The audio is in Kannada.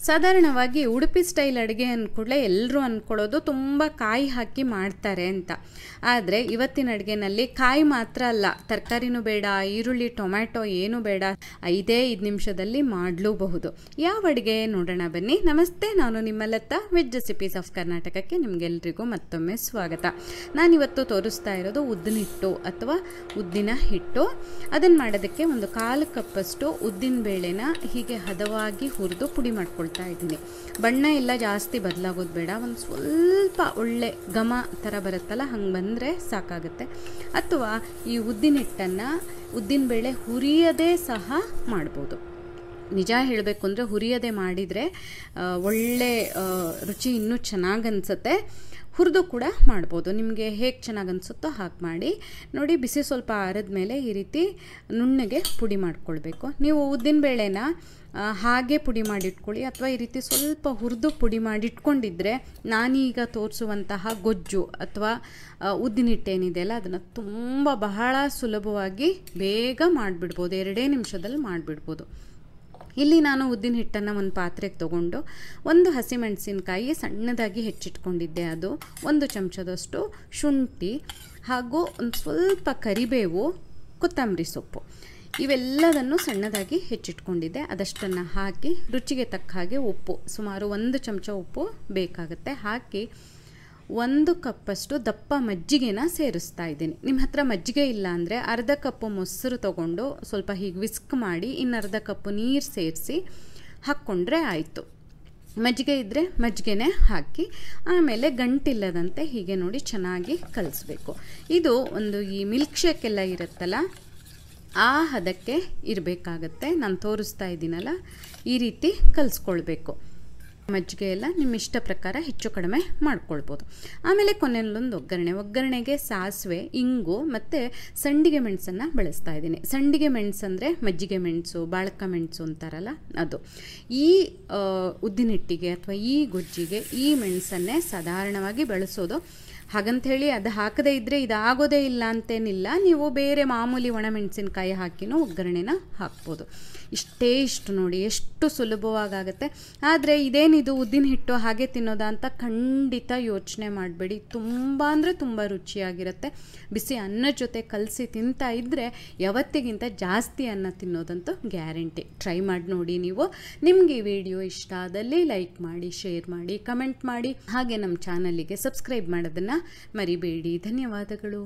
ಸಾಧಾರಣವಾಗಿ ಉಡುಪಿ ಸ್ಟೈಲ್ ಅಡುಗೆ ಅಂದ್ಕೂಡಲೇ ಎಲ್ಲರೂ ಅಂದ್ಕೊಳ್ಳೋದು ತುಂಬ ಕಾಯಿ ಹಾಕಿ ಮಾಡ್ತಾರೆ ಅಂತ. ಆದರೆ ಇವತ್ತಿನ ಅಡುಗೆನಲ್ಲಿ ಕಾಯಿ ಮಾತ್ರ ಅಲ್ಲ, ತರಕಾರಿನೂ ಬೇಡ, ಈರುಳ್ಳಿ ಟೊಮ್ಯಾಟೊ ಏನೂ ಬೇಡ, 5 ನಿಮಿಷದಲ್ಲಿ ಮಾಡಲೂಬಹುದು. ಯಾವ ಅಡುಗೆ ನೋಡೋಣ ಬನ್ನಿ. ನಮಸ್ತೆ, ನಾನು ನಿಮ್ಮ ಲತಾ, ವೆಜ್ ರೆಸಿಪೀಸ್ ಆಫ್ ಕರ್ನಾಟಕಕ್ಕೆ ನಿಮಗೆಲ್ರಿಗೂ ಮತ್ತೊಮ್ಮೆ ಸ್ವಾಗತ. ನಾನಿವತ್ತು ತೋರಿಸ್ತಾ ಇರೋದು ಉದ್ದಿನ ಹಿಟ್ಟು ಅಥವಾ ಉದ್ದಿನ ಹಿಟ್ಟು. ಅದನ್ನು ಮಾಡೋದಕ್ಕೆ ಒಂದು 1/4 ಕಪ್ಪಷ್ಟು ಉದ್ದಿನ ಬೇಳೆನ ಹೀಗೆ ಹದವಾಗಿ ಹುರಿದು ಪುಡಿ ಮಾಡ್ಕೊಳ್ತಾ ಇದ್ದೀನಿ. ಬಣ್ಣ ಎಲ್ಲ ಜಾಸ್ತಿ ಬದಲಾಗೋದು ಬೇಡ, ಒಂದು ಸ್ವಲ್ಪ ಒಳ್ಳೆ ಘಮ ಥರ ಬರುತ್ತಲ್ಲ, ಹಂಗೆ ಬಂದರೆ ಸಾಕಾಗುತ್ತೆ. ಅಥವಾ ಈ ಉದ್ದಿನ ಹಿಟ್ಟನ್ನು ಉದ್ದಿನ ಬೇಳೆ ಹುರಿಯದೇ ಸಹ ಮಾಡ್ಬೋದು. ನಿಜ ಹೇಳಬೇಕು ಅಂದರೆ ಹುರಿಯದೆ ಮಾಡಿದರೆ ಒಳ್ಳೆ ರುಚಿ ಇನ್ನೂ ಚೆನ್ನಾಗಿ ಅನಿಸುತ್ತೆ. ಹುರಿದು ಕೂಡ ಮಾಡ್ಬೋದು, ನಿಮಗೆ ಹೇಗೆ ಚೆನ್ನಾಗಿ ಅನಿಸುತ್ತೋ ಹಾಗೆ ಮಾಡಿ. ನೋಡಿ, ಬಿಸಿ ಸ್ವಲ್ಪ ಆರಿದ ಮೇಲೆ ಈ ರೀತಿ ನುಣ್ಣಗೆ ಪುಡಿ ಮಾಡ್ಕೊಳ್ಬೇಕು. ನೀವು ಉದ್ದಿನಬೇಳೆನ ಹಾಗೆ ಪುಡಿ ಮಾಡಿಟ್ಕೊಳ್ಳಿ, ಅಥವಾ ಈ ರೀತಿ ಸ್ವಲ್ಪ ಹುರಿದು ಪುಡಿ ಮಾಡಿಟ್ಕೊಂಡಿದ್ರೆ ನಾನೀಗ ತೋರಿಸುವಂತಹ ಗೊಜ್ಜು ಅಥವಾ ಉದ್ದಿನ ಹಿಟ್ಟೇನಿದೆಯಲ್ಲ ಅದನ್ನು ತುಂಬ ಬಹಳ ಸುಲಭವಾಗಿ ಬೇಗ ಮಾಡಿಬಿಡ್ಬೋದು, 2 ನಿಮಿಷದಲ್ಲಿ ಮಾಡಿಬಿಡ್ಬೋದು. ಇಲ್ಲಿ ನಾನು ಉದ್ದಿನ ಹಿಟ್ಟನ್ನು ಒಂದು ಪಾತ್ರೆಗೆ ತೊಗೊಂಡು 1 ಹಸಿಮೆಣಸಿನಕಾಯಿ ಸಣ್ಣದಾಗಿ ಹೆಚ್ಚಿಟ್ಕೊಂಡಿದ್ದೆ, ಅದು 1 ಚಮಚದಷ್ಟು ಶುಂಠಿ ಹಾಗೂ ಒಂದು ಸ್ವಲ್ಪ ಕರಿಬೇವು, ಕೊತ್ತಂಬರಿ ಸೊಪ್ಪು ಇವೆಲ್ಲದನ್ನು ಸಣ್ಣದಾಗಿ ಹೆಚ್ಚಿಟ್ಕೊಂಡಿದ್ದೆ. ಅದಷ್ಟನ್ನು ಹಾಕಿ ರುಚಿಗೆ ತಕ್ಕ ಹಾಗೆ ಉಪ್ಪು, ಸುಮಾರು 1 ಚಮಚ ಉಪ್ಪು ಬೇಕಾಗುತ್ತೆ, ಹಾಕಿ 1 ಕಪ್ಪಷ್ಟು ದಪ್ಪ ಮಜ್ಜಿಗೆನ ಸೇರಿಸ್ತಾ ಇದ್ದೀನಿ. ನಿಮ್ಮ ಹತ್ರ ಮಜ್ಜಿಗೆ ಇಲ್ಲ ಅಂದರೆ ಅರ್ಧ ಕಪ್ಪು ಮೊಸರು ತೊಗೊಂಡು ಸ್ವಲ್ಪ ಹೀಗೆ ವಿಸ್ಕ್ ಮಾಡಿ ಇನ್ನರ್ಧ ಕಪ್ಪು ನೀರು ಸೇರಿಸಿ ಹಾಕ್ಕೊಂಡ್ರೆ ಆಯಿತು. ಮಜ್ಜಿಗೆ ಇದ್ದರೆ ಮಜ್ಜಿಗೆನೇ ಹಾಕಿ ಆಮೇಲೆ ಗಂಟಿಲ್ಲದಂತೆ ಹೀಗೆ ನೋಡಿ ಚೆನ್ನಾಗಿ ಕಲಿಸ್ಬೇಕು. ಇದು ಒಂದು ಈ ಮಿಲ್ಕ್ ಶೇಕ್ ಎಲ್ಲ ಇರುತ್ತಲ್ಲ ಆ ಹದಕ್ಕೆ ಇರಬೇಕಾಗತ್ತೆ. ನಾನು ತೋರಿಸ್ತಾ ಇದ್ದೀನಲ್ಲ ಈ ರೀತಿ ಕಲಿಸ್ಕೊಳ್ಬೇಕು. ಮಜ್ಜಿಗೆ ಎಲ್ಲ ನಿಮ್ಮ ಇಷ್ಟ ಪ್ರಕಾರ ಹೆಚ್ಚು ಕಡಿಮೆ ಮಾಡ್ಕೊಳ್ಬೋದು. ಆಮೇಲೆ ಕೊನೆಯಲ್ಲೊಂದು ಒಗ್ಗರಣೆಗೆ ಸಾಸಿವೆ, ಇಂಗು ಮತ್ತು ಸಂಡಿಗೆ ಮೆಣಸನ್ನು ಬಳಸ್ತಾ ಇದ್ದೀನಿ. ಸಂಡಿಗೆ ಮೆಣಸು ಅಂದರೆ ಮಜ್ಜಿಗೆ ಮೆಣಸು, ಬಾಳಕ ಮೆಣಸು ಅಂತಾರಲ್ಲ ಅದು. ಈ ಉದ್ದಿನ ಹಿಟ್ಟಿಗೆ ಅಥವಾ ಈ ಗೊಜ್ಜಿಗೆ ಈ ಮೆಣಸನ್ನೇ ಸಾಧಾರಣವಾಗಿ ಬಳಸೋದು. ಹಾಗಂಥೇಳಿ ಅದು ಹಾಕದೇ ಇದ್ದರೆ ಇದಾಗೋದೇ ಇಲ್ಲ ಅಂತೇನಿಲ್ಲ, ನೀವು ಬೇರೆ ಮಾಮೂಲಿ ಒಣಮೆಣಸಿನ್ಕಾಯಿ ಹಾಕಿನೂ ಒಗ್ಗರಣೆನ ಹಾಕ್ಬೋದು. ಇಷ್ಟು ನೋಡಿ ಎಷ್ಟು ಸುಲಭವಾಗುತ್ತೆ. ಆದರೆ ಇದೇನಿದು ಉದ್ದಿನ ಹಿಟ್ಟು ಹಾಗೆ ತಿನ್ನೋದಾ ಅಂತ ಖಂಡಿತ ಯೋಚನೆ ಮಾಡಬೇಡಿ, ತುಂಬ ಅಂದರೆ ತುಂಬ ರುಚಿಯಾಗಿರುತ್ತೆ. ಬಿಸಿ ಅನ್ನದ ಜೊತೆ ಕಲಸಿ ತಿಂತಾ ಇದ್ದರೆ ಯಾವತ್ತಿಗಿಂತ ಜಾಸ್ತಿ ಅನ್ನ ತಿನ್ನೋದಂತೂ ಗ್ಯಾರಂಟಿ. ಟ್ರೈ ಮಾಡಿ ನೋಡಿ ನೀವು. ನಿಮಗೆ ಈ ವಿಡಿಯೋ ಇಷ್ಟ ಆದಲ್ಲಿ ಲೈಕ್ ಮಾಡಿ, ಶೇರ್ ಮಾಡಿ, ಕಮೆಂಟ್ ಮಾಡಿ, ಹಾಗೆ ನಮ್ಮ ಚಾನಲಿಗೆ ಸಬ್ಸ್ಕ್ರೈಬ್ ಮಾಡೋದನ್ನು ಮರಿಬೇಡಿ. ಧನ್ಯವಾದಗಳು.